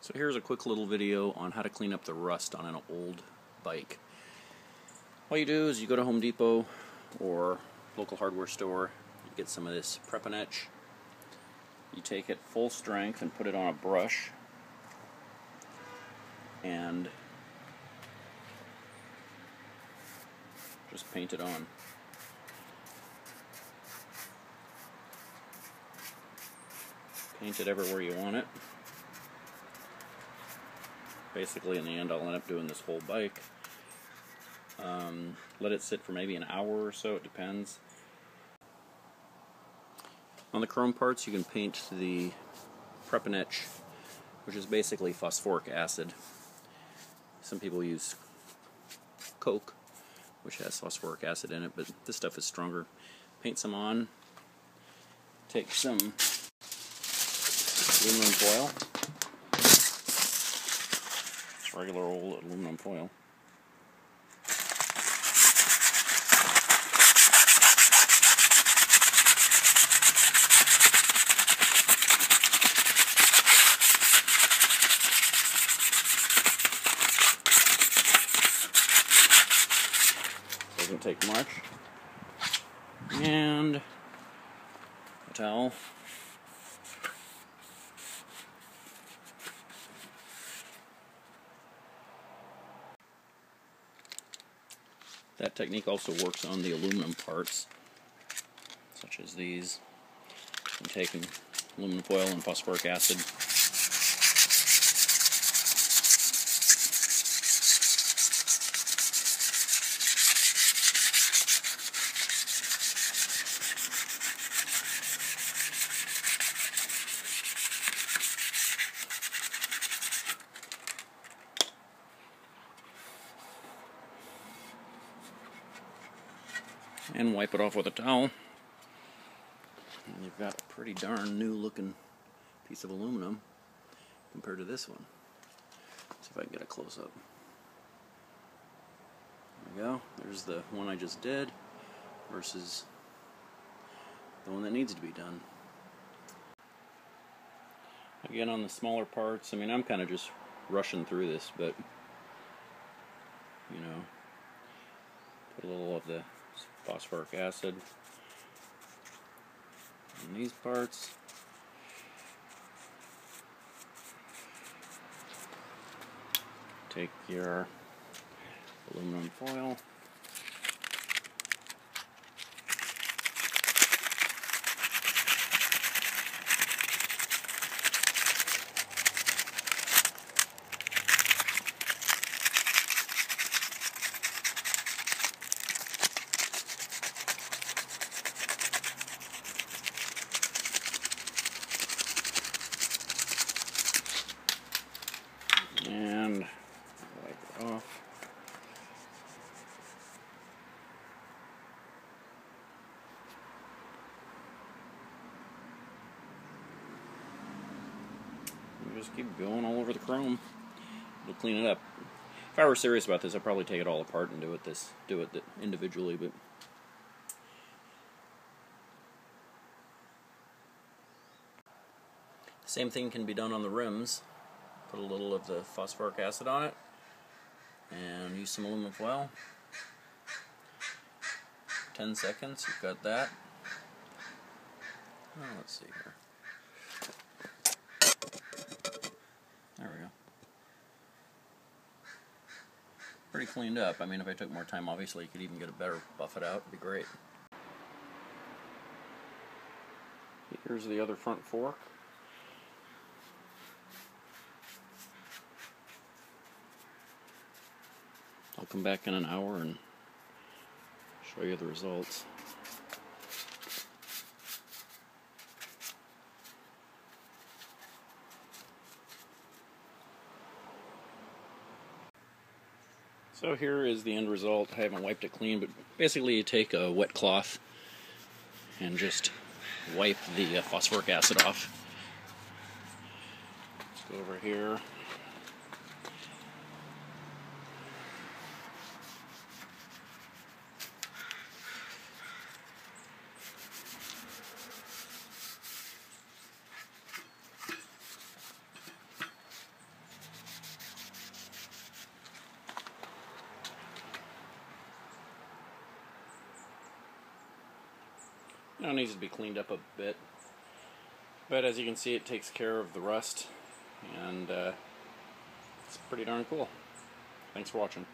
So here's a quick little video on how to clean up the rust on an old bike. All you do is you go to Home Depot or local hardware store, you get some of this prep and etch, you take it full strength and put it on a brush and just paint it on. Paint it everywhere you want it. Basically, in the end, I'll end up doing this whole bike. Let it sit for maybe an hour or so, it depends. On the chrome parts, you can paint the prep and etch, which is basically phosphoric acid. Some people use Coke, which has phosphoric acid in it, but this stuff is stronger. Paint some on. Take some aluminum foil. It's regular old aluminum foil. Doesn't take much. And a towel. That technique also works on the aluminum parts, such as these. I'm taking aluminum foil and phosphoric acid. And wipe it off with a towel. And you've got a pretty darn new looking piece of aluminum compared to this one. See if I can get a close up. There we go. There's the one I just did versus the one that needs to be done. Again, on the smaller parts, I mean, I'm kind of just rushing through this, but you know, put a little of the phosphoric acid in these parts. Take your aluminum foil. And wipe it off. And just keep going all over the chrome. It'll clean it up. If I were serious about this, I'd probably take it all apart and do it individually, but same thing can be done on the rims. Put a little of the phosphoric acid on it and use some aluminum foil. 10 seconds, you've got that. Oh, let's see here. There we go. Pretty cleaned up. I mean, if I took more time, obviously you could even get a better buff it out. It'd be great. Here's the other front fork. I'll come back in an hour and show you the results. So here is the end result. I haven't wiped it clean, but basically you take a wet cloth and just wipe the phosphoric acid off. Let's go over here. Now it needs to be cleaned up a bit, but as you can see, it takes care of the rust, and it's pretty darn cool. Thanks for watching.